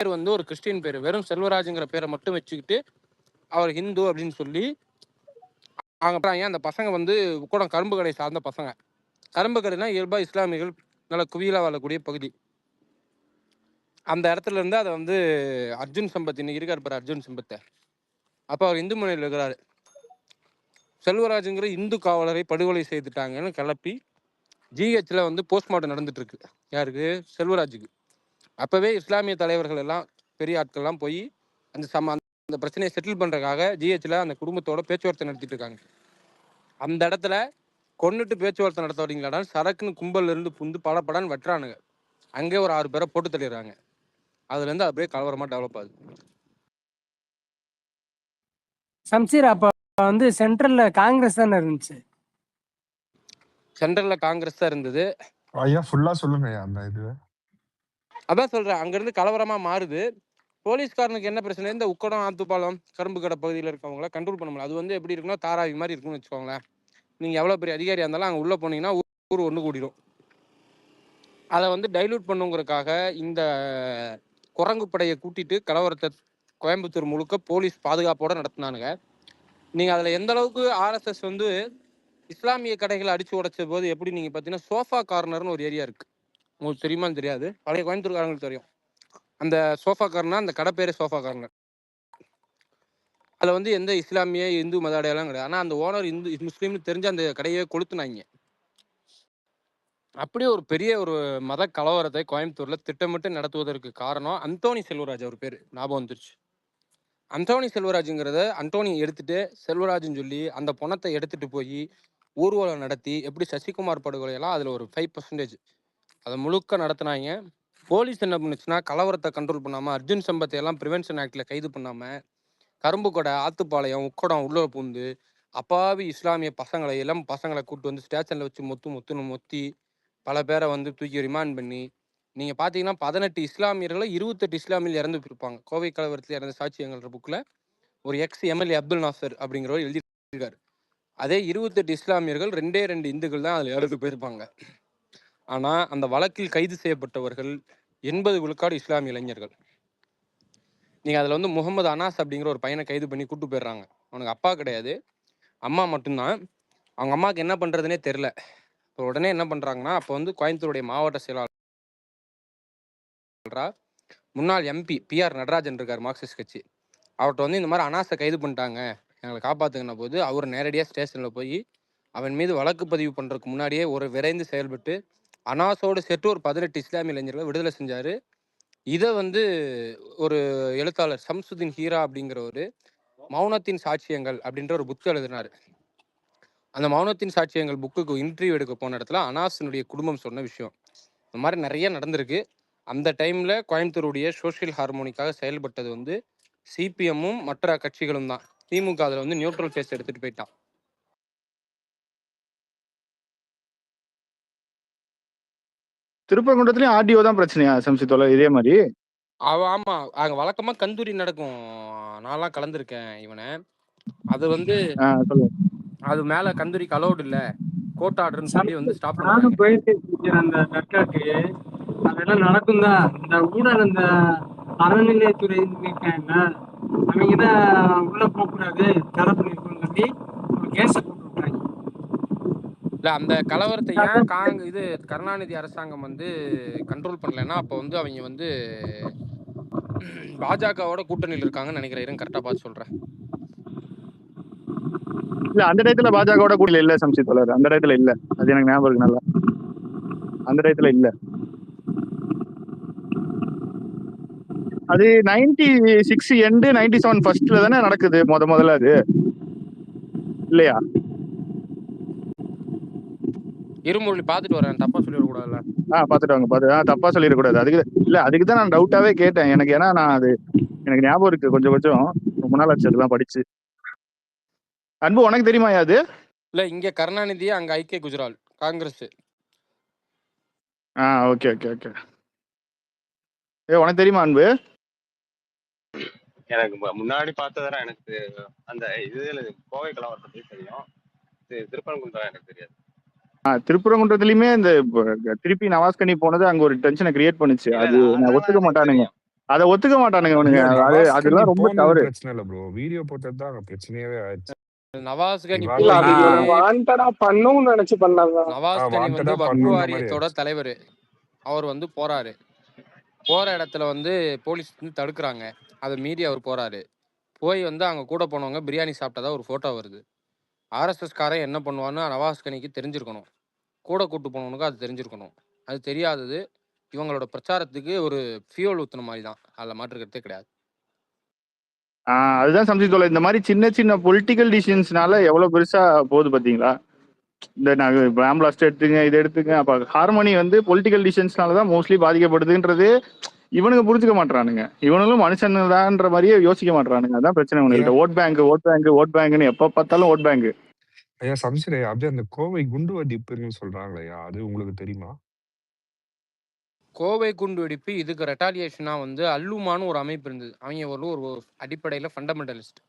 பேர் வந்து ஒரு கிறிஸ்டின் பேர், வெறும் செல்வராஜுங்கிற பேரை மட்டும் வச்சுக்கிட்டு அவர் ஹிந்து அப்படின்னு சொல்லி அப்புறம் அந்த பசங்க வந்து கூட கரும்பு கடை சார்ந்த பசங்க. கரும்பு கடைனா இயல்பா இஸ்லாமியர்கள் நல்ல குவியலா வாழக்கூடிய பகுதி. அந்த இடத்துல இருந்து அதை வந்து அர்ஜுன் சம்பத் இன்னைக்கு இருக்காரு பாரு, அர்ஜுன் சம்பத்தை. அப்போ அவர் இந்து முனையில் இருக்கிறாரு. செல்வராஜுங்கிற இந்து காவலரை படுகொலை செய்துட்டாங்கன்னு கிளப்பி ஜிஹெச்ல வந்து போஸ்ட்மார்ட்டம் நடந்துட்டு இருக்கு. யாருக்கு? செல்வராஜுக்கு. அப்பவே இஸ்லாமிய தலைவர்கள் எல்லாம் பெரிய ஆட்கள்லாம் போய் அந்த பிரச்சனையை செட்டில் பண்றதுக்காக ஜிஹெச்ல அந்த குடும்பத்தோட பேச்சுவார்த்தை நடத்திட்டு இருக்காங்க. அந்த இடத்துல கொண்டுட்டு பேச்சுவார்த்தை நடத்த வரீங்களாடா சரக்குன்னு கும்பல்ல இருந்து புந்து படப்படான்னு வெட்டுறானுங்க. அங்கே ஒரு 6 பேரை போட்டு தள்ளிடுறாங்க. அதுல இருந்து அப்படியே கலவரமா டெவலப் ஆகுது. சம்சீர் அப்ப வந்து சென்ட்ரல்ல காங்கிரஸ் தானே இருந்துச்சு. சென்ட்ரல்ல காங்கிரஸ் தான் இருந்தது. ஐயா ஃபுல்லா சொல்லுங்க அந்த இது. அதான் சொல்றேன், அங்க இருந்து கலவரமா மாறுது. போலீஸ்காரனுக்கு என்ன பிரச்சனை, இந்த உக்கடம், ஆத்துப்பாலம், கரும்பு கடை பகுதியில் இருக்கவங்கள கண்ட்ரோல் பண்ண முடியல. அது வந்து எப்படி இருக்குன்னா தாராவி மாதிரி இருக்குன்னு வச்சுக்கோங்களேன். நீங்க எவ்வளவு பெரிய அதிகாரியா இருந்தாலும் அங்க உள்ள போனீங்கன்னா ஊர் ஒண்ணு கூடிடும். அதை வந்து டைலூட் பண்ணுங்கிறதுக்காக இந்த குரங்கு படையை கூட்டிட்டு கலவரத்தை கோயம்புத்தூர் முழுக்க போலீஸ் பாதுகாப்போட நடத்தினானுங்க. நீங்க அதுல எந்த அளவுக்கு ஆர்எஸ்எஸ் வந்து இஸ்லாமிய கடைகளை அடிச்சு உடைச்ச போது எப்படி நீங்க பாத்தீங்கன்னா சோஃபா கார்னர்னு ஒரு ஏரியா இருக்கு. உங்களுக்கு தெரியுமான்னு தெரியாது, பழைய கோயம்புத்தூர்காரங்களுக்கு தெரியும். அந்த சோஃபா கார்னர், அந்த கடை பேரே சோஃபா கார்னர். அதுல வந்து எந்த இஸ்லாமிய இந்து மத அடையாளம் கிடையாது. ஆனா அந்த ஓனர் இந்து முஸ்லீம்னு தெரிஞ்சு அந்த கடையை கொளுத்துனாங்க. அப்படியே ஒரு பெரிய ஒரு மத கலவரத்தை கோயம்புத்தூர்ல திட்டமிட்டு நடத்துவதற்கு காரணம் அந்தோணி செல்வராஜ். அவர் பேரு ஞாபகம் வந்துருச்சு. அந்தோணி செல்வராஜுங்கிறத அந்தோணி எடுத்துட்டு செல்வராஜுன்னு சொல்லி அந்த பணத்தை எடுத்துட்டு போய் ஊர்வலம் நடத்தி எப்படி சசிகுமார் படுகொலையெல்லாம் அதுல ஒரு 5% அதை முழுக்க நடத்தினாங்க. போலீஸ் என்ன பண்ணுச்சுன்னா கலவரத்தை கண்ட்ரோல் பண்ணாம அர்ஜுன் சம்பத்தை எல்லாம் பிரிவென்ஷன் ஆக்ட்ல கைது பண்ணாம கரும்பு கொடை, ஆத்துப்பாளையம், உக்கடம் உள்ள பூந்து அப்பாவி இஸ்லாமிய பசங்களை இளம் பசங்களை கூப்பிட்டு வந்து ஸ்டேஷன்ல வச்சு முத்துன்னு மொத்தி பல பேரை வந்து தூக்கி ரிமாண்ட் பண்ணி, நீங்க பாத்தீங்கன்னா 18 இஸ்லாமியர்களை 28 இஸ்லாமியர்கள் இறந்து போயிருப்பாங்க. கோவை கலவரத்தில் இறந்த சாட்சியங்கள் புக்ல ஒரு எக்ஸ் எம்எல்ஏ அப்துல் நாசர் அப்படிங்கிறவர் எழுதியிருக்காரு. அதே 28 இஸ்லாமியர்கள் 2 இந்துக்கள் தான் அதுல இறந்து போயிருப்பாங்க. ஆனா அந்த வழக்கில் கைது செய்யப்பட்டவர்கள் 80 விழுக்காடு இஸ்லாமிய இளைஞர்கள். நீங்க அதுல வந்து முகமது அனாஸ் அப்படிங்கிற ஒரு பையனை கைது பண்ணி கூட்டு போயிடுறாங்க. அவனுக்கு அப்பா கிடையாது, அம்மா மட்டும்தான். அவங்க அம்மாவுக்கு என்ன பண்றதுனே தெரியல. இப்போ உடனே என்ன பண்றாங்கன்னா, அப்போ வந்து கோயம்புத்தூருடைய மாவட்ட செயலாளர் முன்னாள் எம்பி PR நடராஜன் இருக்கார், மார்க்சிஸ்ட் கட்சி. அவர்கிட்ட வந்து இந்த மாதிரி அனாஸை கைது பண்ணிட்டாங்க, எங்களை காப்பாத்துக்கின போது அவர் நேரடியாக ஸ்டேஷன்ல போய் அவன் மீது வழக்கு பதிவு பண்றதுக்கு முன்னாடியே ஒரு விரைந்து செயல்பட்டு அனாஸோடு சேர்த்து ஒரு 18 இஸ்லாமிய இளைஞர்களை விடுதலை செஞ்சாரு. இதை வந்து ஒரு எழுத்தாளர் ஷம்சுதீன் ஹீரா அப்படிங்கிற ஒரு மௌனத்தின் சாட்சியங்கள் அப்படின்ற ஒரு புக்கு எழுதினாரு. அந்த மௌனத்தின் சாட்சியங்கள் புக்குக்கு இன்டர்வியூ எடுக்க போன இடத்துல அனாஸினுடைய குடும்பம் சொன்ன விஷயம் இந்த மாதிரி நிறைய நடந்திருக்கு. அந்த டைம்ல கோயம்புத்தூருடைய சோசியல் ஹார்மோனிக்காக செயல்பட்டது வந்து சிபிஎம்மும் மற்ற கட்சிகளும் தான். திமுக அதுல வந்து நியூட்ரல் ஃபேஸ் எடுத்துட்டு போயிட்டான். திருப்பரங்குன்றத்துலயும் ஆர்டிஓ தான் பிரச்சனையா சம்சித்தோல இதே மாதிரி? ஆமா, அங்க வழக்கமா கந்தூரி நடக்கும். நான்லாம் கலந்துருக்கேன் இவனை. அது வந்து அது மேல கந்தூரிக்கு அலோடு இல்ல, கோர்ட் ஆர்டர்னு சொல்லி வந்து ஸ்டாப் பண்ணாங்க. நானும் போயிட்டு அந்த தற்காக்கு அதெல்லாம் நடக்கும் தான். இந்த ஊழல் அந்த அறநிலையத்துறை இருக்காங்க, அவங்க தான் உள்ள போகக்கூடாது தடை பண்ணிருக்கோம்னு சொல்லி ஒரு கேஸை போட்டு விட்டாங்க. இல்ல அந்த கலவரத்தை ஏன் இது கருணாநிதி அரசாங்கம் வந்து கண்ட்ரோல் பண்ணலன்னா, அப்போ வந்து அவங்க வந்து பாஜகவோட கூட்டணியில் இருக்காங்கன்னு நினைக்கிறேன். கரெக்டா பார்த்து சொல்றேன். இல்ல அந்த டயத்துல பாஜகவோட கூட்டணியில இல்ல சம்சித்தோலர், அந்த டயத்துல இல்ல. அது எனக்கு ஞாபகம் இருக்கு நல்லா. அந்த டயத்துல இல்ல. அது 96 எண்டு 97 ஃபர்ஸ்ட்ல தானே நடக்குது முதல்ல. அது இல்லையா? இருமுறை பார்த்துட்டு வரேன், தப்பா சொல்லிடக்கூடாதுல்ல. பார்த்துட்டு வாங்க. தப்பா சொல்லிடக்கூடாது. அதுக்கு இல்ல, அதுக்கு தான் நான் டவுட்டாவே கேட்டேன் எனக்கு. ஏன்னா நான் அது எனக்கு ஞாபகம் இருக்கு கொஞ்சம் ரொம்ப நாள் ஆச்சு அதெல்லாம் படிச்சு. அன்பு உனக்கு தெரியுமா அது? இல்ல இங்க கருணாநிதி, அங்க ஐக்கிய குஜரால் காங்கிரஸ். ஓகே. உனக்கு தெரியுமா அன்பு? எனக்கு முன்னாடி பார்த்ததெல்லாம் எனக்கு அந்த இதுல கோவை கலவரத்தை பத்தி தெரியும். திருப்பரங்குன்றம் எனக்கு தெரியாது. திருப்பரங்குன்றத்துலயுமே இந்த திருப்பி நவாஸ்கனி போனது அங்க ஒரு டென்ஷனை கிரியேட் பண்ணுச்சு. அது நான் ஒத்துக்க மாட்டானுங்க. அதை ஒத்துக்க மாட்டானுங்க ப்ரோ இவனுங்க. அது நவாஸ் கனி அதெல்லாம் ரொம்ப போனது தவறு. பிரச்சனை இல்ல ப்ரோ, வீடியோ போட்டது தான் அங்க பிரச்சனையாவே ஆயிடுச்சு. நவாஸ் கனி இவான் இல்ல போய் அது வந்து இவனை வாண்டடா பண்ணணும்னு நினைச்சு பண்ணாதான். நவாஸ் கனி வந்து வாண்டடா வக்ஃபு பண்ணுன்ற மாதிரி வாரியத்தோட ஆயிடுச்சு. தலைவர். அவர் வந்து போறாரு. போற இடத்துல வந்து போலீஸ் வந்து தடுக்கிறாங்க. அதை மீறி அவர் போறாரு. போய் வந்து அங்க கூட போனவங்க பிரியாணி சாப்பிட்டதா ஒரு போட்டோ வருது. ஆர்எஸ்எஸ் காரன் என்ன பண்ணுவான்னு நவாஸ் கனிக்கு தெரிஞ்சிருக்கணும். கூட கூட்டு போனவனுக்கு அது தெரிஞ்சிருக்கணும். அது தெரியாதது இவங்களோட பிரச்சாரத்துக்கு ஒரு ஃபியூல் ஊத்துன மாதிரி தான். அதில் மாற்றுக்கிறதே கிடையாது. அதுதான் சம்சித்தோல இந்த மாதிரி சின்ன சின்ன பொலிட்டிக்கல் டிசிஷன்ஸ்னால எவ்வளவு பெருசா போகுது பாத்தீங்களா? இந்த நாங்க பிளாஸ்ட் எடுத்துங்க, இது எடுத்துங்க. அப்ப ஹார்மோனி வந்து பொலிட்டிக்கல் டிசிஷன்ஸ்னால தான் மோஸ்ட்லி பாதிக்கப்படுதுன்றது இவனுங்க புரிஞ்சுக்க மாட்டானுங்க. இவனுங்களும் மனுஷன்தான்ற மாதிரியே யோசிக்க மாட்டானுங்க. அதான் பிரச்சனை இவனுங்கள்ட்ட. ஏன் vote bank vote bank vote பேங்க்னு எப்ப பார்த்தாலும் ஓட் பேங்க். ஐயா சம்சரே, அப்படியே அந்த கோவை குண்டு வெடிப்புன்னு சொல்றாங்களேயா, அது உங்களுக்கு தெரியுமா? கோவை குண்டு வெடிப்பு இதுக்கு ரெட்டாலியேஷனாக வந்து அல்லுமான்னு ஒரு அமைப்பு இருந்தது. அவங்க ஒரு அடிப்படையில் ஃபண்டமெண்டலிஸ்ட்.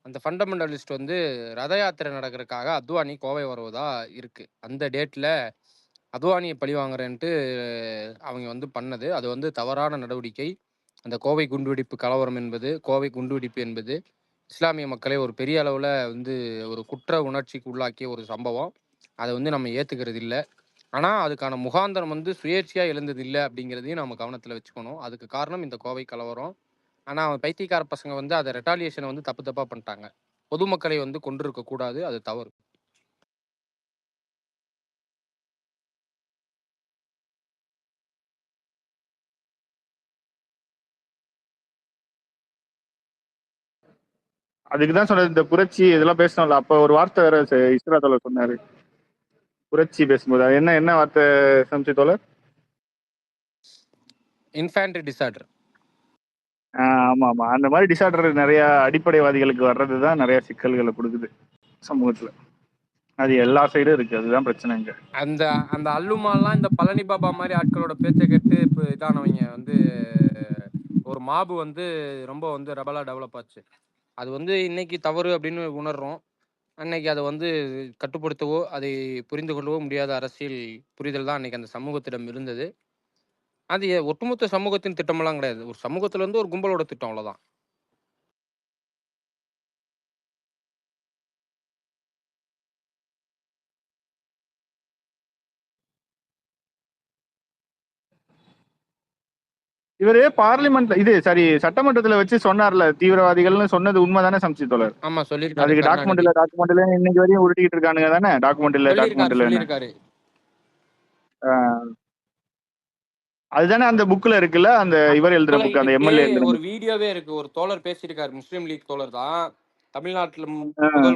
அந்த ஃபண்டமெண்டலிஸ்ட் வந்து ரத யாத்திரை நடக்கிறதுக்காக அத்வானி கோவை வருவதா இருக்கு. அந்த டேட்டில் அத்வானியை பழி வாங்குறேன்ட்டு அவங்க வந்து பண்ணது. அது வந்து தவறான நடவடிக்கை. அந்த கோவை குண்டுவெடிப்பு கலவரம் என்பது, கோவை குண்டுவெடிப்பு என்பது இஸ்லாமிய மக்களை ஒரு பெரிய அளவில் வந்து ஒரு குற்ற உணர்ச்சிக்கு உள்ளாக்கிய ஒரு சம்பவம். அதை வந்து நம்ம ஏற்றுக்கிறது இல்லை. ஆனால் அதுக்கான முகாந்திரம் வந்து சுயேட்சையாக எழுந்தது இல்லை அப்படிங்கிறதையும் நம்ம கவனத்தில் வச்சுக்கணும். அதுக்கு காரணம் இந்த கோவை கலவரம். ஆனால் பைத்தியக்கார பசங்க வந்து அதை ரெட்டாலியேஷனை வந்து தப்பாக பண்ணிட்டாங்க. பொதுமக்களை வந்து கொண்டிருக்க கூடாது, அது தவறு. அதுக்குதான் சொன்னது. இந்த புரட்சி இதெல்லாம் பேசணும்ல, அப்ப ஒரு வார்த்தை வேற இஸ்ரா தோழர் சொன்னாரு புரட்சி பேசும்போது. அது என்ன வார்த்தை சம்சி தோழர்? Infantry disorder. ஆமா ஆமா, அந்த மாதிரி டிசார்டர் நிறைய அடிப்படைவாதிகளுக்கு வர்றதுதான் நிறைய சிக்கல்களை கொடுக்குது சமூகத்துல. அது எல்லா சைடும் இருக்கு. அதுதான் பிரச்சனை இங்க. அந்த அந்த அல்லுமாலாம் இந்த பழனி பாபா மாதிரி ஆட்களோட பேச்சை கேட்டு இப்போ இதானவங்க வந்து ஒரு மாபு வந்து ரொம்ப வந்து ரெபலா டெவலப் ஆச்சு. அது வந்து இன்னைக்கு தவறு அப்படின்னு உணர்றோம். அன்னைக்கு அதை வந்து கட்டுப்படுத்தவோ அதை புரிந்து கொள்ளவோ முடியாத அரசியல் புரிதல் தான் அன்னைக்கு அந்த சமூகத்திடம் இருந்தது. அது ஒட்டுமொத்த சமூகத்தின் திட்டமெல்லாம் கிடையாது. ஒரு சமூகத்துல இருந்து ஒரு கும்பலோட திட்டம், அவ்வளவுதான். இவரு பார்லிமெண்ட் இது சரி சட்டமன்றத்துல வச்சு சொன்னார்ல தீவிரவாதிகள்னு சொன்னது உண்மைதானே சம்சி தோழர்? ஆமா, சொல்லியிருக்காரு அதுக்கு கருணாநிதி. டாக்குமெண்ட்ல இன்னைக்கு வரையும் உருட்டிக்கிட்டு இருக்கானுங்க தானே, டாக்குமெண்ட்ல. சொல்லியிருக்காரு. அதுதானே அந்த புக்ல இருக்குல்ல, அந்த இவர் எழுதுற புக், அந்த எம்எல்ஏ எழுதுற ஒரு வீடியோவே இருக்கு. ஒரு தோழர் பேசியிருக்காரு, முஸ்லீம் லீக் தோழர் தான். தமிழ்நாட்டுல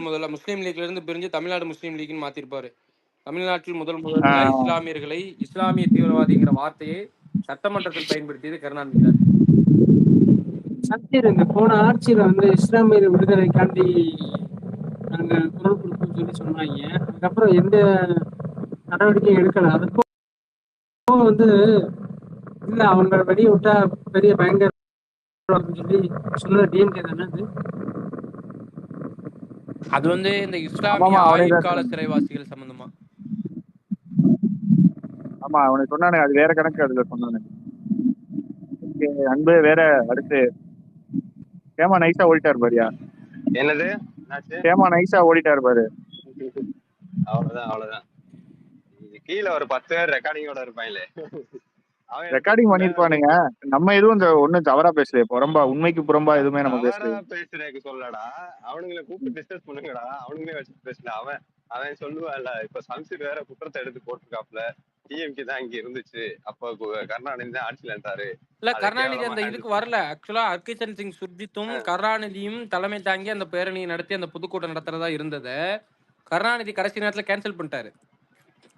முதல்ல முஸ்லீம் லீக்ல இருந்து பிரிஞ்சு தமிழ்நாடு முஸ்லீம் லீக்னு மாத்திருப்பாரு. தமிழ்நாட்டில் முதல்ல இஸ்லாமியர்களை இஸ்லாமிய தீவிரவாதிங்கிற வார்த்தையை சட்டமன்றத்தில் பயன்படுத்தியது கருணாநிதி தான். சத்தியர் இந்த போன ஆட்சியில வந்து இஸ்லாமியர் விடுதலைக்காண்டி நாங்க குரல் கொடுப்போம்னு சொல்லி சொன்னாங்க. அதுக்கப்புறம் எந்த நடவடிக்கையும் எடுக்கல. அதுக்கும் வந்து இல்ல அவங்க வெளியே விட்டா பெரிய பயங்கர சொல்லி சொன்ன டிஎம்கே தானே அது. அது வந்து இந்த இஸ்லாமிய ஆயுட்கால சிறைவாசிகள் சம்பந்தமா. ஆமா, அவனுக்கு சொன்னானே, அது வேற கணக்கு. அதுல சொன்னானே அன்பு வேற. அடுத்து கேமா நைஸா ஓடிட்டாரு பாரியா. என்னது கேமா நைஸா ஓடிட்டாரு பாரு. அவ்வளவுதான். கீழே ஒரு 10 பேர் ரெக்கார்டிங்கோட இருப்பாங்களே, ரெக்கார்டிங் பண்ணிருப்பானுங்க. நம்ம எதுவும் இந்த ஒண்ணும் தவறா பேசல, புறம்பா உண்மைக்கு புறம்பா எதுவுமே நம்ம பேசுறதுக்கு சொல்லடா. அவனுங்களை கூப்பிட்டு டிஸ்கஸ் பண்ணுங்கடா. அவனுங்களே வச்சு பேசல. அவன் சொல்லுவான்ல, இப்ப சம்சிட் வேற குற்றத்தை எடுத்து போட்டிருக்காப்ல, டிஎம்கே தான் இங்க இருந்துச்சு, அப்ப கருணாநிதி தான் ஆட்சியில் இருந்தாரு. இல்ல, கருணாநிதி அந்த இதுக்கு வரல. ஆக்சுவலா ஹர்கிஷன் சிங் சுர்ஜித்தும் கருணாநிதியும் தலைமை தாங்கி அந்த பேரணியை நடத்தி அந்த பொதுக்கூட்டம் நடத்துறதா இருந்தது. கருணாநிதி கடைசி நேரத்துல கேன்சல் பண்ணிட்டாரு.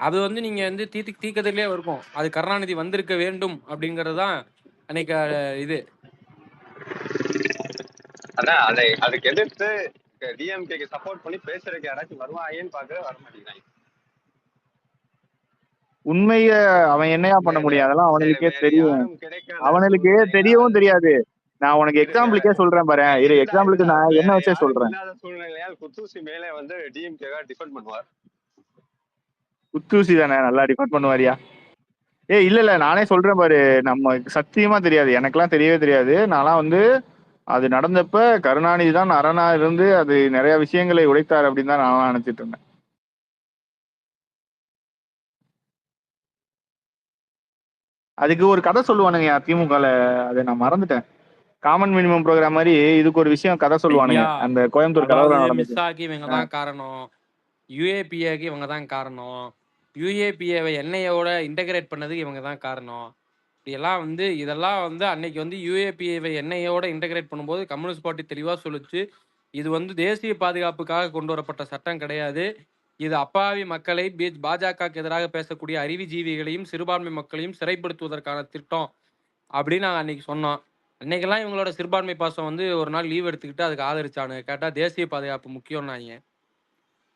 அது வந்து நீங்க வந்து தீக்கதிலே இருக்கும். அது கருணாநிதி வந்திருக்க வேண்டும் அப்படிங்கிறது தான் அன்னைக்கு இது. அதான் அதுக்கு எதிர்த்து டிஎம்கேக்கு சப்போர்ட் பண்ணி பேசுறதுக்கு யாராச்சும் வருவாங்கன்னு பாக்க வர மாட்டேங்கிறாங்க. உண்மைய அவன் என்னையா பண்ண முடியும்? அதெல்லாம் அவனுக்கே தெரியும். அவனுக்கு தெரியவும் தெரியாது. நான் உனக்கு எக்ஸாம்பிளுக்கே சொல்றேன் பாரு. இரு, எக்ஸாம்பிளுக்கு நான் என்ன வச்சே சொல்றேன். சூழ்நிலையால் குத்தூசி மேலே வந்து டிஎம்கே டிஃபெண்ட் பண்ணுவார். குத்தூசி தானே, நல்லா டிஃபெண்ட் பண்ணுவாரியா? இல்ல நானே சொல்றேன் பாரு, நம்ம சத்தியமா தெரியாது, எனக்கெல்லாம் தெரியவே தெரியாது. நான்லாம் வந்து அது நடந்தப்ப கருணாநிதி தான் அரணா இருந்து அது நிறைய விஷயங்களை உடைத்தார் அப்படின்னு தான் நான் நினைச்சிட்டு இருந்தேன். அதுக்கு ஒரு கதை சொல்லுவானுங்க திமுகல, அதை நான் மறந்துட்டேன். காமன் மினிமம் ப்ரோக்ராம் மாதிரி இதுக்கு ஒரு விஷயம் கதை சொல்லுவானுங்க. ஐயா அந்த கோயம்புத்தூர் அதாவது கலவரம் நடந்தது. மிஸ் ஆகி இவங்க தான் காரணம், யூஏபிஏக்கு இவங்க தான் காரணம், யூஏபிஏவை என்ஐயோட இன்டகிரேட் பண்ணதுக்கு இவங்க தான் காரணம். இப்படியெல்லாம் வந்து இதெல்லாம் வந்து அன்னைக்கு வந்து யூஏபிஏவை என்ஐயோட இன்டகிரேட் பண்ணும்போது கம்யூனிஸ்ட் பார்ட்டி தெளிவாக சொல்லுச்சு, இது வந்து தேசிய பாதுகாப்புக்காக கொண்டு வரப்பட்ட சட்டம் கிடையாது, இது அப்பாவி மக்களை பாஜகவுக்கு எதிராக பேசக்கூடிய அறிவுஜீவிகளையும் சிறுபான்மை மக்களையும் சிறைப்படுத்துவதற்கான திட்டம் அப்படின்னு நாங்கள் அன்னைக்கு சொன்னோம். அன்னைக்கெல்லாம் இவங்களோட சிறுபான்மை பாசம் வந்து ஒரு நாள் லீவ் எடுத்துக்கிட்டு அதுக்கு ஆதரிச்சானு கேட்டால் தேசிய பாதுகாப்பு முக்கியம்னாங்க.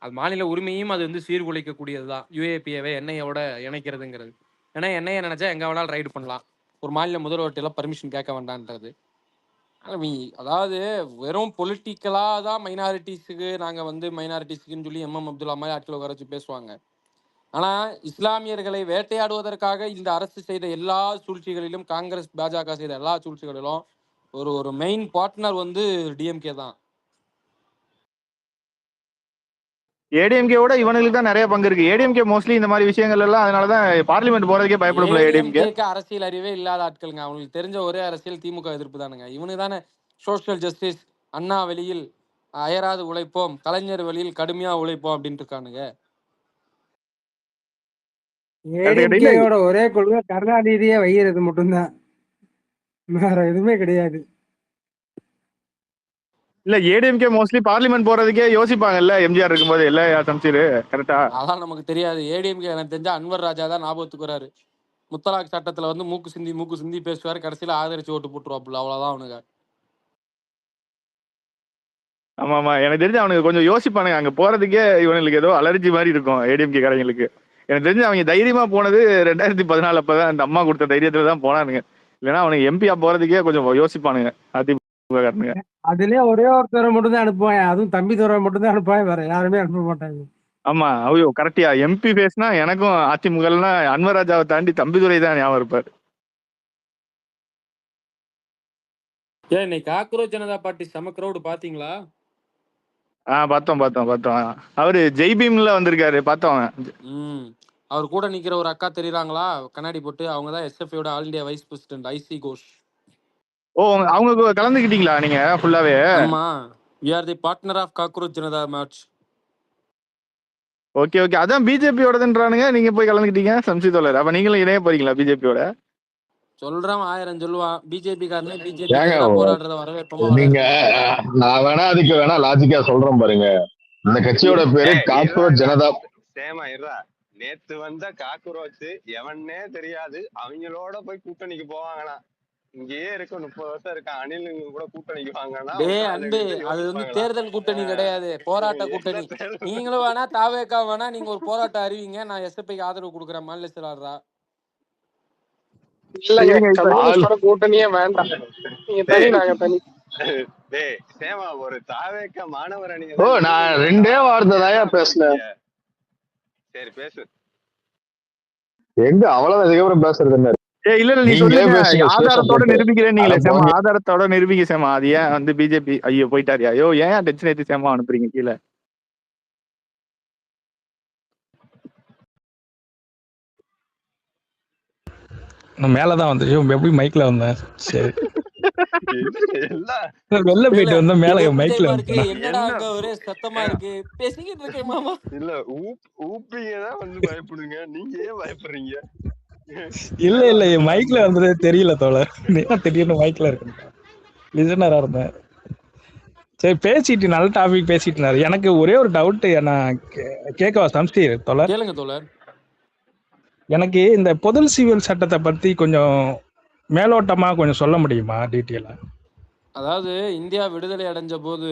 அது மாநில உரிமையும் அது வந்து சீர்குலைக்கக்கூடியது தான் யூஏபிஏவை என்ஐயோட இணைக்கிறதுங்கிறது. ஏன்னா என்ஐஏ நினைச்சா எங்கே வேணாலும் ரைடு பண்ணலாம், ஒரு மாநில முதல்வர்கிட்ட பர்மிஷன் கேட்க வேண்டான்றது. அதாவது வெறும் பொலிட்டிக்கலாக தான் மைனாரிட்டிஸுக்கு நாங்கள் வந்து மைனாரிட்டிஸுக்குன்னு சொல்லி அப்துல்லா மாதிரி ஆட்களை உட்கார வச்சு பேசுவாங்க. ஆனால் இஸ்லாமியர்களை வேட்டையாடுவதற்காக இந்த அரசு செய்த எல்லா சூழ்ச்சிகளிலும், காங்கிரஸ் பாஜக செய்த எல்லா சூழ்ச்சிகளிலும் ஒரு ஒரு மெயின் பார்ட்னர் வந்து டிஎம்கே தான். ஏடிஎம்கேவோட இவனுக்கு தான் நிறைய பங்கு இருக்கு. ஏடிஎம்கே மோஸ்ட்லி இந்த மாதிரி விஷயங்கள் எல்லாம் அதனாலதான் பார்லிமெண்ட் போறதுக்கே பயப்படல. ஏடிஎம்கேக்கு அரசியல் அறிவே இல்லாத ஆட்களுங்க. அவங்களுக்கு தெரிஞ்ச ஒரே அரசியல் திமுக எதிர்ப்பு தானுங்க. இவனுக்கு தானே சோசியல் ஜஸ்டிஸ், அண்ணா வெளியில் அயராது உழைப்போம், கலைஞர் வெளியில் கடுமையா உழைப்போம் அப்படின்ட்டு இருக்கானுங்க. ஏடிஎம்கேயோட ஒரே கொள்கை கருணாநிதியே வைகிறது மட்டும்தான், வேற எதுவுமே கிடையாது. இல்ல ஏடிஎம்கே மோஸ்ட்லி பார்லிமெண்ட் போறதுக்கே யோசிப்பாங்கல்ல எம்ஜிஆர் இருக்கும்போது. இல்ல சம்சீர் கரெக்டா? அதான் நமக்கு தெரியாது. ஏடிஎம்கே எனக்கு தெரிஞ்ச அன்வர் ராஜா தான் ஞாபகத்துக்கு வராரு. முத்தலாக் சட்டத்துல வந்து மூக்கு சிந்தி பேசுவாரு, கடைசியில ஆதரிச்சு ஓட்டு போட்டுருவாப்புல, அவ்வளவுதான் அவனுங்க. ஆமா ஆமா, எனக்கு தெரிஞ்சு அவனுக்கு கொஞ்சம் யோசிப்பானுங்க. அங்க போறதுக்கே இவனுக்கு ஏதோ அலர்ஜி மாதிரி இருக்கும் ஏடிஎம்கே காரங்களுக்கு. எனக்கு தெரிஞ்சு அவங்க தைரியமா போனது 2014 அப்பதான் அந்த அம்மா கொடுத்த தைரியத்துல தான் போனானுங்க. இல்லைன்னா அவனுக்கு எம்பியா போறதுக்கே கொஞ்சம் யோசிப்பானுங்க அதிமுக காரனுங்க. அதுலயே ஒரே ஒருத்தரை மட்டும் தான் அனுப்புவாங்க, அதுவும் தம்பி துறை மட்டும் தான் அனுப்புவாங்க, வேற யாருமே அனுப்ப மாட்டாங்க. ஆமா ஐயோ கரெக்டியா, எம்பி பேசினா எனக்கும் அதிமுகனா அன்வர் ராஜாவை தாண்டி தம்பிதுரை தான் ஞாபகம் இருப்பாரு. ஏன் இன்னைக்கு காக்ரோச் ஜனதா பார்ட்டி செம கிரௌடு பாத்தீங்களா? பார்த்தோம். அவரு ஜெய்பீம்ல வந்திருக்காரு, பார்த்தோம். அவர் கூட நிக்கிற ஒரு அக்கா தெரியுறாங்களா, கண்ணாடி போட்டு? அவங்க தான் எஸ்எஃப்ஐயோட all India vice president Aishe Ghosh. Oh, அவங்க கலந்துக்கிட்டீங்களா நீங்க ஃபுல்லாவே? ஆமா, we are the partner of cockroach Janata March. Okay அதான் பிஜேபியோடதுன்றானுங்க, நீங்க போய் கலந்துக்கிட்டீங்க சம்சி தோழர். அப்ப நீங்களும் இணைய போறீங்களா பிஜேபியோட? சொல்றேன் 1000 சொல்லுவான். பிஜேபி காரனே பிஜேபி போராடுறத வரவேற்போமா? நீங்க நான் வேணா அதுக்கு வேணா லாஜிக்கா சொல்றேன் பாருங்க. இந்த கட்சியோட பேரு காக்ரோச் ஜனதா. சேமா இருடா, நேத்து வந்த காக்ரோச் எவனே தெரியாது, அவங்களோட போய் கூட்டணிக்கு போவாங்கண்ணா. இங்கேயே இருக்க 30 வருஷம் இருக்க அணிலுங்க கூட கூட்டணிக்கு வாங்கன்னா. அது வந்து தேர்தல் கூட்டணி கிடையாது, போராட்ட கூட்டணி. நீங்களும் வேணா தாவேக்கா வேணா நீங்க ஒரு போராட்டம் அறிவிங்க, நான் எஸ்எஃப்ஐக்கு ஆதரவு கொடுக்குறேன். மாநில செயலாளரா கூட்டணியே வேண்டாம், நீங்க தனி நாங்க தனி. சேமா ஒரு தாவேக்கா மாணவர் அணி. ஓ, நான் 2 வார்த்தை தான் பேசல. சரி பேசு. எங்க அவ்வளவு அதுக்கப்புறம் பேசுறது என்ன? இல்ல நீ சொல்லுங்க, ஆதாரத்தோட நிரூபிக்கிறேன் நீங்களே சேமா. ஆதாரத்தோட நிரூபிக்க சேமா. அது ஏன் வந்து பிஜேபி ஐயோ போயிட்டாரியா? ஐயோ ஏன் டென்ஷன் ஏத்தி சேமா அனுப்புறீங்க கீழே? நான் மேலதான் வந்து எப்படி மைக்ல வந்தேன். சரி வெளில போயிட்டு வந்தா மேல மைக்ல வந்து என்னடா அங்க ஒரே சத்தமா இருக்கு, பேசிக்கிட்டு இருக்கேன் மாமா. இல்ல ஊப்பிங்க தான் வந்து பயப்படுங்க, நீங்க ஏன் பயப்படுறீங்க? இல்ல மைக்ல வந்தது தெரியல தோழர். திடீர்னு மைக்ல இருக்கு, லிசனரா இருந்தேன். சரி பேசிட்டு நல்ல டாபிக் பேசிட்டு இருந்தாரு. எனக்கு ஒரே ஒரு டவுட், நான் கேட்கவா சம்ஸ்டி தோழர்? கேளுங்க தோழர். எனக்கு இந்த பொது சிவில் சட்டத்தை பத்தி கொஞ்சம் மேலோட்டமா கொஞ்சம் சொல்ல முடியுமா டீட்டெயிலா? அதாவது இந்தியா விடுதலை அடைஞ்ச போது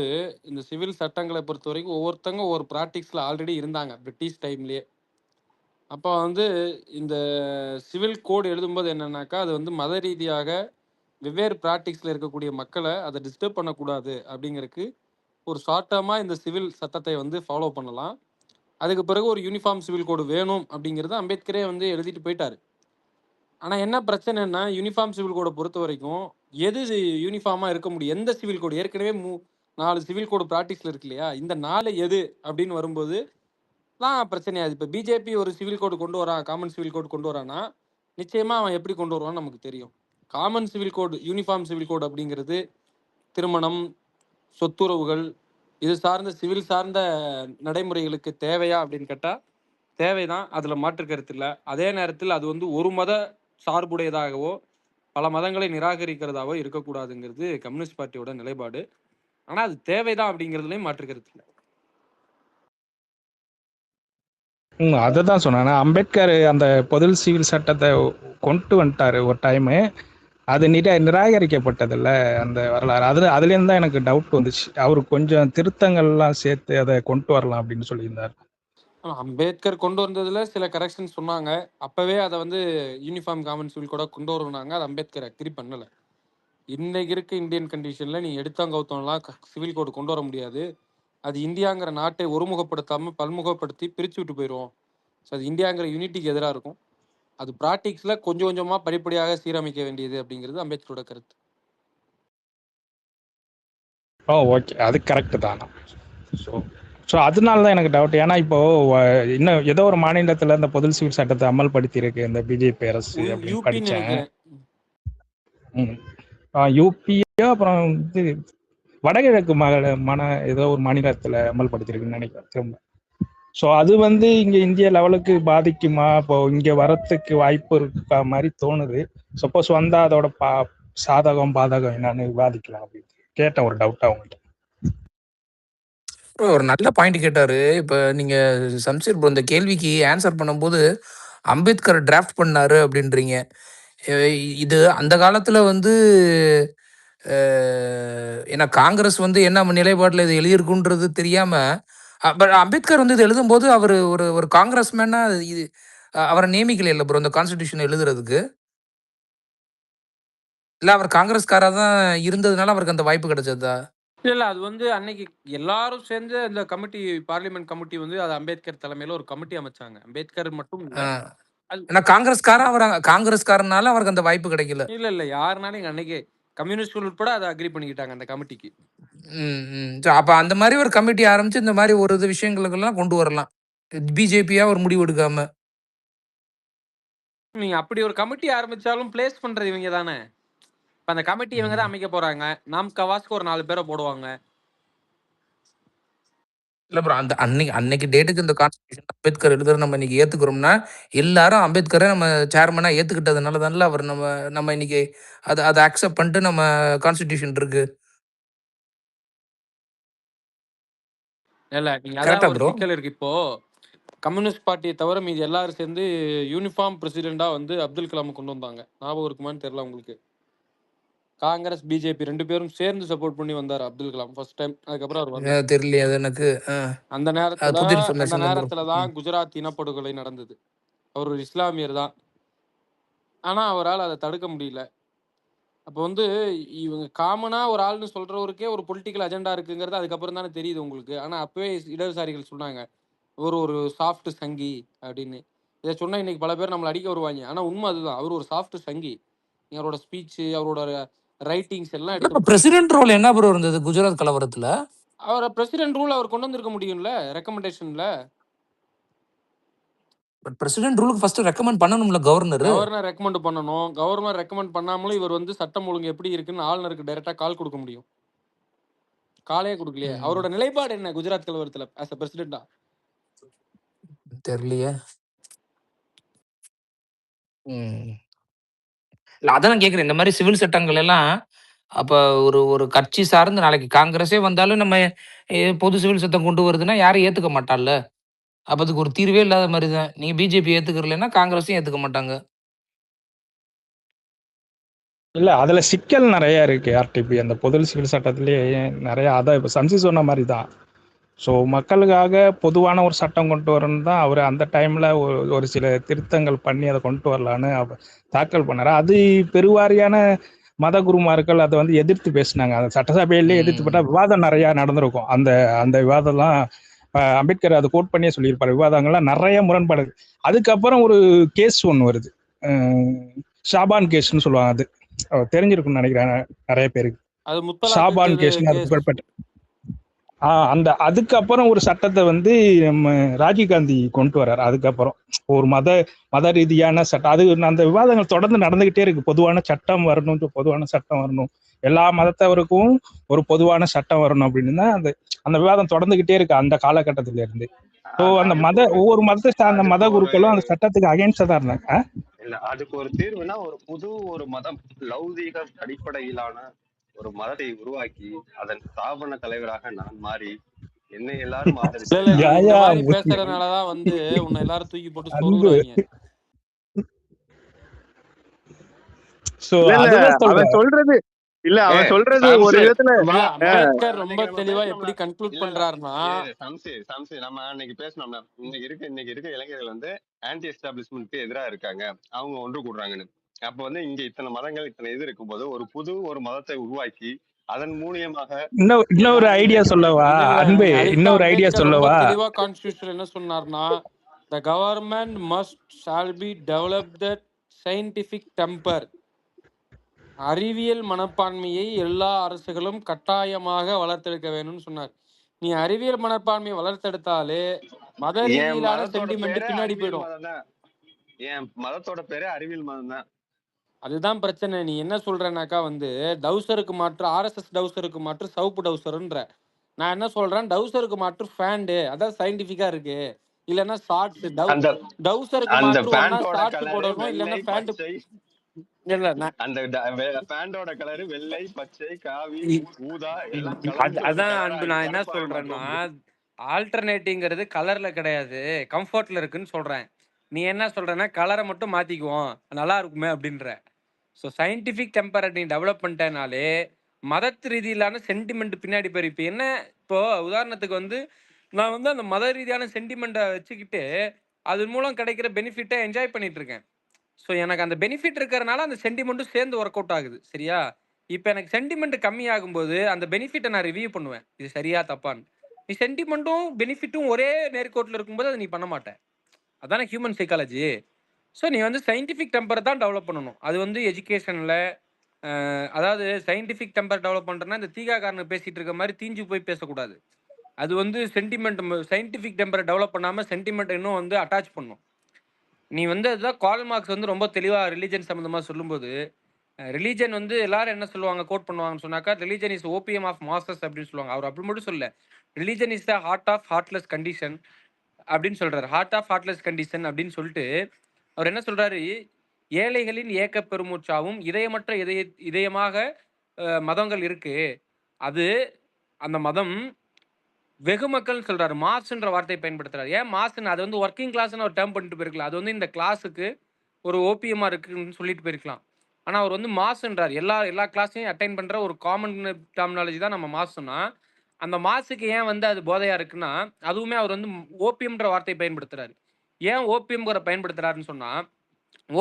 இந்த சிவில் சட்டங்களை பொறுத்த வரைக்கும் ஒவ்வொருத்தங்க ஒரு ப்ராக்டிக்ஸ்ல ஆல்ரெடி இருந்தாங்க பிரிட்டிஷ் டைம்லயே. அப்போ வந்து இந்த சிவில் கோடு எழுதும்போது என்னன்னாக்கா, அது வந்து மத ரீதியாக வெவ்வேறு ப்ராக்டிக்ஸ்ல இருக்கக்கூடிய மக்களை அதை டிஸ்டர்ப் பண்ணக்கூடாது அப்படிங்கிறதுக்கு ஒரு ஷார்ட் டேர்மா இந்த சிவில் சட்டத்தை வந்து ஃபாலோ பண்ணலாம். அதுக்கு பிறகு ஒரு யூனிஃபார்ம் சிவில் கோடு வேணும் அப்படிங்கிறது அம்பேத்கரே வந்து எழுதிட்டு போயிட்டாரு. ஆனா என்ன பிரச்சனைன்னா யூனிஃபார்ம் சிவில் கோடை பொறுத்த வரைக்கும் எது யூனிஃபார்மா இருக்க முடியும், எந்த சிவில் கோடு ஏற்கனவே 4 சிவில் கோடு ப்ராக்டிஸ்ல இருக்கு இல்லையா, இந்த 4 எது அப்படின்னு வரும்போது தான் பிரச்சனையாது. இப்போ பிஜேபி ஒரு சிவில் கோடு கொண்டு வரான், காமன் சிவில் கோடு கொண்டு வரான்னா நிச்சயமா அவன் எப்படி கொண்டு வருவான்னு நமக்கு தெரியும். காமன் சிவில் கோடு, யூனிஃபார்ம் சிவில் கோடு அப்படிங்கிறது திருமணம், சொத்துறவுகள், இது சார்ந்த சிவில் சார்ந்த நடைமுறைகளுக்கு தேவையா அப்படின்னு கேட்டா தேவைதான், அதுல மாற்று கருத்து இல்லை. அதே நேரத்தில் அது வந்து ஒரு மத சார்புடையதாகவோ பல மதங்களை நிராகரிக்கிறதாவோ இருக்கக்கூடாதுங்கிறது கம்யூனிஸ்ட் பார்ட்டியோட நிலைப்பாடு. ஆனா அது தேவைதான் அப்படிங்கிறதுலயும் மாற்று கருத்து இல்லை. அதை தான் சொன்னேன். அம்பேத்கர் அந்த பொது சிவில் சட்டத்தை கொண்டு வந்துட்டாரு ஒரு டைமு. அது நிராகரிக்கப்பட்டதில்ல அந்த வரலாறு. அதுலேருந்து தான் எனக்கு டவுட் வந்துச்சு. அவரு கொஞ்சம் திருத்தங்கள்லாம் சேர்த்து அதை கொண்டு வரலாம் அப்படின்னு சொல்லியிருந்தார். அம்பேத்கர் கொண்டு வந்ததுல சில கரெக்ஷன் சொன்னாங்க. அப்பவே அதை வந்து யூனிஃபார்ம் காமன் சிவில் கூட கொண்டு வருவாங்க. அது அம்பேத்கர் அக்ரி பண்ணல. இன்னைக்கு இருக்க இந்தியன் கண்டிஷன்ல நீ எடுத்தங்கவுத்தம்லாம் சிவில் கோடு கொண்டு வர முடியாது. அது இந்தியாங்கிற நாட்டை ஒருமுகப்படுத்தாம பல்முகப்படுத்தி பிரிச்சு விட்டு போயிடும். ஸோ அது இந்தியாங்கிற யூனிட்டிக்கு எதிராக இருக்கும். அது ப்ராக்டிக்ஸ்ல கொஞ்சம் கொஞ்சமா படிப்படியாக சீரமைக்க வேண்டியது அப்படிங்கிறது அம்பேத்கரோட கருத்து. ஓகே, அது கரெக்டு தானா? ஸோ அதனால தான் எனக்கு டவுட். ஏன்னா இப்போ இன்னும் ஏதோ ஒரு மாநிலத்தில் இந்த பொது சிவில் சட்டத்தை அமல்படுத்தி இருக்கு இந்த பிஜேபி அரசு அப்படின்னு படித்தேன். யூபியோ அப்புறம் இது வடகிழக்கு ஏதோ ஒரு மாநிலத்தில் அமல்படுத்திருக்குன்னு நினைக்கிறேன் திரும்ப. ஸோ அது வந்து இங்கே இந்திய லெவலுக்கு பாதிக்குமா? இப்போ இங்கே வரத்துக்கு வாய்ப்பு இருக்க மாதிரி தோணுது. சப்போஸ் வந்தால் அதோட சாதகம் பாதகம் என்னன்னு விவாதிக்கலாம் அப்படின்னு கேட்டேன், ஒரு டவுட் அவங்கள்ட்ட. ஒரு நல்ல பாயிண்ட் கேட்டாரு. இப்போ நீங்க சம்சீர் ப்ரோ இந்த கேள்விக்கு ஆன்சர் பண்ணும்போது அம்பேத்கர் டிராஃப்ட் பண்ணாரு அப்படின்றீங்க. இது அந்த காலத்துல வந்து ஏன்னா காங்கிரஸ் வந்து என்ன நிலைப்பாட்டில் இது எழுதியிருக்குன்றது தெரியாம, பட் அம்பேத்கர் வந்து இது எழுதும்போது அவர் ஒரு ஒரு காங்கிரஸ்மேனா இது அவரை நியமிக்கல இல்லை ப்ரோ இந்த கான்ஸ்டிடியூஷன் எழுதுறதுக்கு? இல்ல அவர் காங்கிரஸ்காரா தான் இருந்ததுனால அவருக்கு அந்த வாய்ப்பு கிடைச்சதா? இல்ல அது வந்து அன்னைக்கு எல்லாரும் சேர்ந்து இந்த கமிட்டி, பார்லிமெண்ட் கமிட்டி வந்து அது அம்பேத்கர் தலைமையில ஒரு கமிட்டி அமைச்சாங்க. அம்பேத்கர் மட்டும் இல்ல, காங்கிரஸ்காரனால அவருக்கு அந்த வாய்ப்பு கிடைக்கல. இல்ல யாருனாலும் இங்க அன்னைக்கு கம்யூனிஸ்ட் உட்பட அதை அக்ரி பண்ணிக்கிட்டாங்க அந்த கமிட்டிக்கு. அப்ப அந்த மாதிரி ஒரு கமிட்டி ஆரம்பிச்சு இந்த மாதிரி ஒரு விஷயங்களுக்கெல்லாம் கொண்டு வரலாம், பிஜேபியா ஒரு முடிவு எடுக்காம. நீங்க அப்படி ஒரு கமிட்டி ஆரம்பிச்சாலும் பிளேஸ் பண்றது இவங்க தானே. இப்ப அந்த கமிட்டி இவங்க தான் அமைக்க போறாங்க. நாம் கவாஸ்க்கு ஒரு 4 பேரை போடுவாங்க. இல்ல ப்ரோ, அந்த அன்னைக்கு டேட்டுக்கு இந்த கான்ஸ்டிடியூஷன் அம்பேத்கர் எழுதுற நம்ம இன்னைக்கு ஏத்துக்கிறோம்னா எல்லாரும் அம்பேத்கரை நம்ம சேர்மனா ஏத்துக்கிட்டதுனால தானே அவர் நம்ம இன்னைக்கு அதை அக்செப்ட் பண்ணிட்டு நம்ம கான்ஸ்டிடியூஷன் இருக்கு. இல்ல நீங்க அதான் ஒரு சிக்கல் இருக்கு. இப்போ கம்யூனிஸ்ட் பார்ட்டியை தவிர மீது எல்லாரும் சேர்ந்து யூனிஃபார்ம் பிரசிடெண்டா வந்து அப்துல் கலாம் கொண்டு வந்தாங்க. ஞாபகம் இருக்குமான்னு தெரியல உங்களுக்கு. காங்கிரஸ் பிஜேபி 2 பேரும் சேர்ந்து சப்போர்ட் பண்ணி வந்தார் அப்துல் கலாம் ஃபர்ஸ்ட் டைம். அதுக்கப்புறம் அவர் வந்தார். தெரியல அது எனக்கு. அந்த நேரத்துல தான் குஜராத் இனப்படுகொலை நடந்தது. அவர் ஒரு இஸ்லாமியர் தான். ஆனா அவரால் அதை தடுக்க முடியல. அப்போ வந்து இவங்க காமனா ஒரு ஆள்னு சொல்றவருக்கே ஒரு பொலிட்டிக்கல் அஜெண்டா இருக்குங்கிறது அதுக்கப்புறம் தானே தெரியுது உங்களுக்கு. ஆனா அப்பவே இடதுசாரிகள் சொன்னாங்க ஒரு சாஃப்ட் சங்கி அப்படின்னு. இதை சொன்னா இன்னைக்கு பல பேர் நம்மளை அடிக்க வருவாங்க. ஆனா உண்மை அதுதான், அவர் ஒரு சாஃப்ட் சங்கி. அவரோட ஸ்பீச், அவரோட ரைட்டிங்ஸ் எல்லாம் எடுத்து. பிரசிடென்ட் ரோல் என்ன ப்ரோ இருந்தது குஜராத் கலவரத்துல? அவரை பிரசிடென்ட் ரூல் அவர் கொண்டு வந்திருக்க முடியும்ல ரெக்கமெண்டேஷன்ல. பட் பிரசிடென்ட் ரூலுக்கு ஃபர்ஸ்ட் ரெக்கமெண்ட் பண்ணணும்ல கவர்னர் ரெக்கமெண்ட் பண்ணணும். கவர்னர் ரெக்கமெண்ட் பண்ணாமலும் இவர் வந்து சட்டம் ஒழுங்கு எப்படி இருக்குன்னு ஆளுநருக்கு டைரக்டா கால் கொடுக்க முடியும். காலே கொடுக்கலையே. அவரோட நிலைப்பாடு என்ன குஜராத் கலவரத்துல ஆஸ் அ பிரசிடென்டா தெரியலையே. இல்ல அதான் கேக்குறேன். இந்த மாதிரி சிவில் சட்டங்கள் எல்லாம் அப்ப ஒரு கட்சி சார்ந்து நாளைக்கு காங்கிரஸே வந்தாலும் நம்ம பொது சிவில் சட்டம் கொண்டு வருதுன்னா யாரும் ஏத்துக்க மாட்டான்ல. அப்ப அதுக்கு ஒரு தீர்வே இல்லாத மாதிரிதான். நீங்க பிஜேபி ஏத்துக்கறலன்னா காங்கிரஸும் ஏத்துக்க மாட்டாங்க. இல்ல அதுல சிக்கல் நிறைய இருக்கு. ஆர்டிபி அந்த பொது சிவில் சட்டத்திலேயே நிறைய, அதான் இப்ப சம்சி சொன்ன மாதிரி தான். ஸோ மக்களுக்காக பொதுவான ஒரு சட்டம் கொண்டு வரணும் தான் அவர் அந்த டைமில் ஒரு சில திருத்தங்கள் பண்ணி அதை கொண்டு வரலான்னு தாக்கல் பண்ணார். அது பெருவாரியான மத குருமார்கள் அதை வந்து எதிர்த்து பேசினாங்க. அந்த சட்டசபையிலே எதிர்த்து போட்டால் விவாதம் நிறையா நடந்திருக்கும். அந்த விவாதம்லாம் அம்பேத்கர் அதை கோட் பண்ணியே சொல்லியிருப்பார். விவாதங்கள்லாம் நிறைய முரண்பாடு. அதுக்கப்புறம் ஒரு கேஸ் ஒன்று வருது. ஷாபான் கேஸ்ன்னு சொல்லுவாங்க. அது தெரிஞ்சிருக்கும்னு நினைக்கிறேன் நிறைய பேருக்கு. அது முத்தலாக்கு ஷாபான் கேஸ்ன்னு அது கேஸ். புகழ்பெற்ற அந்த அதுக்கப்புறம் ஒரு சட்டத்தை வந்து நம்ம ராஜீவ்காந்தி கொண்டு வர்றாரு. அதுக்கப்புறம் ஒரு மத ரீதியான சட்டம், அது அந்த விவாதங்கள் தொடர்ந்து நடந்துகிட்டே இருக்கு. பொதுவான சட்டம் வரணும், பொதுவான சட்டம் வரணும், எல்லா மதத்தவருக்கும் ஒரு பொதுவான சட்டம் வரணும் அப்படின்னு தான் அந்த விவாதம் தொடர்ந்துகிட்டே இருக்கு அந்த காலகட்டத்தில இருந்து. ஸோ அந்த ஒவ்வொரு மதத்தை சார்ந்த மத குருக்களும் அந்த சட்டத்துக்கு அகைன்ஸ்டா தான் இருந்தாங்க. இல்ல அதுக்கு ஒரு தீர்வுனா ஒரு மதம் லௌதீக அடிப்படையிலான ஒரு மதத்தை உருவாக்கி அதன் ஸ்தாபன தலைவராக நான் மாறி என்னை எல்லாரும் பேசுறதுனாலதான் வந்து உன்னை எல்லாரும் தூக்கி போட்டு சொல்லுவாங்க. அவன் சொல்றது இல்ல, அவன் சொல்றது ஒரு விதத்துல அம்பேத்கர் ரொம்ப தெளிவா எப்படி கன்க்ளூட் பண்றாருன்னா, நம்ம இன்னைக்கு பேசணும்னா இன்னைக்கு இருக்க இளைஞர்கள் வந்து ஆன்டி எஸ்டாப்ளிஷ்மெண்ட்க்கு எதிரா இருக்காங்க, அவங்க ஒன்று கூடுறாங்கன்னு. அப்ப வந்து இங்க இத்தனை மதங்கள் இத்தனை இது இருக்கும்போது ஒரு மதத்தை உருவாக்கி அதன் மூலியமாக இன்னொரு ஐடியா சொல்லவா அன்பே? இன்னொரு ஐடியா சொல்லவா? தெளிவா கான்ஸ்டிடியூஷன் என்ன சொன்னார்னா, the government shall be develop the scientific temper, அறிவியல் மனப்பான்மையை எல்லா அரசுகளும் கட்டாயமாக வளர்த்தெடுக்க வேணும்னு சொன்னார். நீ அறிவியல் மனப்பான்மையை வளர்த்தெடுத்தாலே மத ரீதியிலான சென்டிமெண்ட் பின்னாடி போயிடும். என் மதத்தோட பேரே அறிவியல் மதம் தான். அதுதான் பிரச்சனை. நீ என்ன சொல்றேன்னாக்கா வந்து டவுசருக்கு மாற்று ஆர்எஸ்எஸ் டவுசருக்கு மாற்று சவுப்பு டவுசருன்ற. நான் என்ன சொல்றேன், டவுசருக்கு மாற்று ஃபேண்டு, அதான் சயின்டிபிக்கா இருக்கு. இல்லன்னா ஷார்ட்ஸ் டவுசருக்கு மாற்று ஒண்ணா ஷார்ட்ஸ் போடணும், இல்லன்னா ஃபேண்ட். அந்த பேண்டோட கலர் வெள்ளை, பச்சை, காவி, ஊதா எல்லாம். அதான் அன்பு, நான் என்ன சொல்றேன்னா ஆல்டர்னேட்டிவ்ங்கிறது கலர்ல கிடையாது, கம்ஃபர்ட்ல இருக்குன்னு சொல்றேன். நீ என்ன சொல்றேன்னா கலரை மட்டும் மாத்திக்குவோம் நல்லா இருக்குமே அப்படின்ற. ஸோ சயின்டிஃபிக் டெம்பரை நீ டெவலப் பண்ணிட்டேனாலே மதத்து ரீதியிலான சென்டிமெண்ட் பின்னாடி போய் இப்போ என்ன, இப்போ உதாரணத்துக்கு வந்து நான் வந்து அந்த மத ரீதியான சென்டிமெண்ட்டை வச்சுக்கிட்டு அது மூலம் கிடைக்கிற பெனிஃபிட்டை என்ஜாய் பண்ணிட்டு இருக்கேன். ஸோ எனக்கு அந்த பெனிஃபிட் இருக்கிறனால அந்த சென்டிமெண்ட்டும் சேர்ந்து ஒர்க் அவுட் ஆகுது. சரியா? இப்போ எனக்கு சென்டிமெண்ட் கம்மியாகும்போது அந்த பெனிஃபிட்டை நான் ரிவ்யூ பண்ணுவேன், இது சரியா தப்பான்னு. நீ சென்டிமெண்ட்டும் பெனிஃபிட்டும் ஒரே நேர்கோட்டில் இருக்கும்போது அதை நீ பண்ண மாட்டேன். அதானே ஹியூமன் சைக்காலஜி. ஸோ நீ வந்து சயின்டிஃபிக் டெம்பரை தான் டெவலப் பண்ணணும். அது வந்து எஜுகேஷனில், அதாவது சயின்டிஃபிக் டெம்பர் டெவலப் பண்ணுறேன்னா இந்த தீகாக்காரனுக்கு பேசிகிட்டு இருக்க மாதிரி தீஞ்சு போய் பேசக்கூடாது. அது வந்து சென்டிமெண்ட், சயின்டிஃபிக் டெம்பரை டெவலப் பண்ணாமல் சென்டிமெண்ட் இன்னும் வந்து அட்டாச் பண்ணும். நீ வந்து அதுதான் கார்ல் மார்க்ஸ் வந்து ரொம்ப தெளிவாக ரிலீஜன் சம்மந்தமாக சொல்லும்போது, ரிலீஜன் வந்து எல்லாரும் என்ன சொல்லுவாங்க, கோட் பண்ணுவாங்கன்னு சொன்னாக்கா, religion is opium of masses அப்படின்னு சொல்லுவாங்க. அவர் அப்படி மட்டும் சொல்ல, religion is the heart of heartless condition அப்படின்னு சொல்றாரு. ஹார்ட் ஆஃப் ஹார்ட்லெஸ் கண்டிஷன் அப்படின்னு சொல்லிட்டு அவர் என்ன சொல்றாரு, ஏழைகளின் ஏக்க பெருமூச்சாவும் இதயமற்ற இதயமாக மதங்கள் இருக்கு. அது அந்த மதம் வெகு மக்கள் சொல்றாரு, மாஸ்ன்ற வார்த்தையை பயன்படுத்துறாரு. ஏன் மாஸ்ன்னு? அது வந்து ஒர்க்கிங் கிளாஸ்ன்னு ஒரு டேர்ம் பண்ணிட்டு போயிருக்கலாம். அது வந்து இந்த கிளாஸுக்கு ஒரு ஓபிஎம்மா இருக்குன்னு சொல்லிட்டு போயிருக்கலாம். ஆனால் அவர் வந்து மாஸ்ன்றார். எல்லா கிளாஸையும் அட்டைன் பண்ற ஒரு காமன் டெர்மினாலஜி தான் நம்ம மாஸ்னா. அந்த மாசுக்கு ஏன் வந்து அது போதையா இருக்குன்னா, அதுவுமே அவர் வந்து ஓபிஎம்ன்ற வார்த்தையை பயன்படுத்துறாரு. ஏன் ஓபிஎம்ங்கிற பயன்படுத்துறாருன்னு சொன்னா,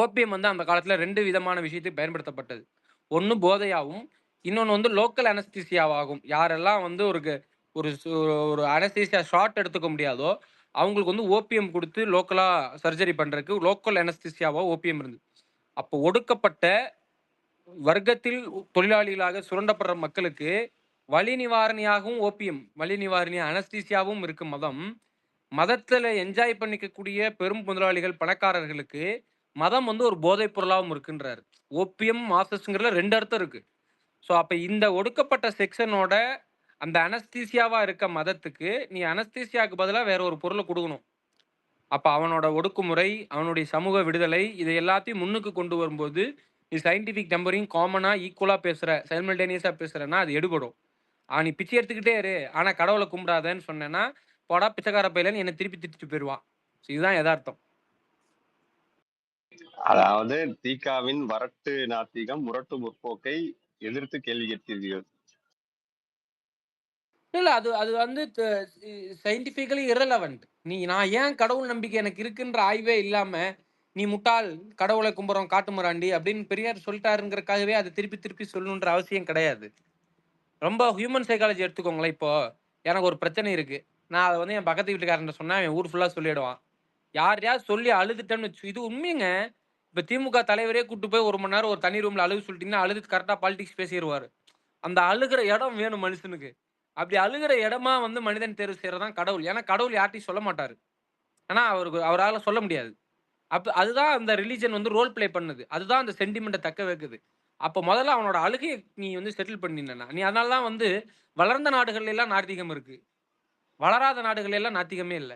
ஓபிஎம் வந்து அந்த காலத்துல 2 விதமான விஷயத்துக்கு பயன்படுத்தப்பட்டது. ஒன்று போதையாகவும், இன்னொன்று வந்து லோக்கல் அனஸ்தீசியாவாகும். யாரெல்லாம் வந்து ஒரு அனஸ்தீசியா ஷார்ட் எடுத்துக்க முடியாதோ அவங்களுக்கு வந்து ஓபிஎம் கொடுத்து லோக்கலா சர்ஜரி பண்றதுக்கு லோக்கல் அனஸ்தீசியாவோ ஓபிஎம் இருந்தது. அப்போ ஒடுக்கப்பட்ட வர்க்கத்தில் தொழிலாளிகளாக சுரண்டப்படுற மக்களுக்கு வலி நிவாரணியாகவும் ஓபிஎம், வலி நிவாரணி அனஸ்தீசியாவும் இருக்கு மதம். மதத்துல என்ஜாய் பண்ணிக்கக்கூடிய பெரும் முதலாளிகள் பணக்காரர்களுக்கு மதம் வந்து ஒரு போதைப் பொருளாகவும் இருக்குன்றாரு. ஓபிஎம் மாசஸ்ங்கிறதுல 2 அர்த்தம் இருக்கு. ஸோ அப்ப இந்த ஒடுக்கப்பட்ட செக்ஷனோட அந்த அனஸ்தீசியாவா இருக்க மதத்துக்கு நீ அனஸ்தீசியாவுக்கு பதிலாக வேற ஒரு பொருளை கொடுக்கணும். அப்ப அவனோட ஒடுக்குமுறை, அவனுடைய சமூக விடுதலை, இதை எல்லாத்தையும் முன்னுக்கு கொண்டு வரும்போது நீ சயின்டிபிக் டெம்பரையும் காமனா ஈக்குவலா பேசுற, சைமல்டேனியஸா பேசுறன்னா அது எடுபடும். நீ பிச்சை எடுத்துக்கிட்டே இரு ஆனா கடவுளை கும்பிடாதன்னு சொன்னேன்னா, போடா பிச்சைக்கார பையலன்னு என்னை திருப்பி திட்டிட்டு போயிடுவான். இதுதான் யதார்த்தம். அதாவது தீகாவின் வரட்டு நாத்திகம் முரட்டு முற்போக்கை எதிர்த்து கேள்வி கேட்கிறீர்கள். இல்ல அது வந்து சயின்டிபிக்கலி இரலவெண்ட். நான் ஏன் கடவுள் நம்பிக்கை எனக்கு இருக்குன்ற ஆய்வே இல்லாம நீ முட்டாள், கடவுளை கும்புறோம் காட்டுமுறாண்டி அப்படின்னு பெரியார் சொல்லிட்டாருங்கிறக்காகவே அதை திருப்பி சொல்லணுன்ற அவசியம் கிடையாது. ரொம்ப ஹியூமன் சைக்காலஜி எடுத்துக்கோங்களேன். இப்போ எனக்கு ஒரு பிரச்சனை இருக்கு, நான் அதை வந்து என் பக்கத்து வீட்டுக்காரன் சொன்னா அவன் ஊர் ஃபுல்லா சொல்லிடுவான். யாரையாவது சொல்லி அழுதுட்டேன்னு இது உண்மைங்க. இப்ப திமுக தலைவரே கூட்டு போய் 1 மணி நேரம் ஒரு தனி ரூம்ல அழுக சொல்லிட்டீங்கன்னா அழுது கரெக்டா பாலிடிக்ஸ் பேசிடுவாரு. அந்த அழுகிற இடம் வேணும் மனுஷனுக்கு. அப்படி அழுகிற இடமா வந்து மனிதன் தேர்வு செய்யறதான் கடவுள். ஏன்னா கடவுள் யார்ட்டையும் சொல்ல மாட்டாரு. ஆனா அவரால சொல்ல முடியாது. அதுதான் அந்த ரிலிஜன் வந்து ரோல் பிளே பண்ணுது. அதுதான் அந்த சென்டிமெண்ட்ட தக்க வைக்குது. அப்ப முதல்ல அவனோட அழுகைய நீ வந்து செட்டில் பண்ணினேன்னா, நீ அதனால தான் வந்து வளர்ந்த நாடுகள்ல எல்லாம் நாத்திகம் இருக்கு. வளராத நாடுகள்ல எல்லாம் நாத்திகமே இல்ல.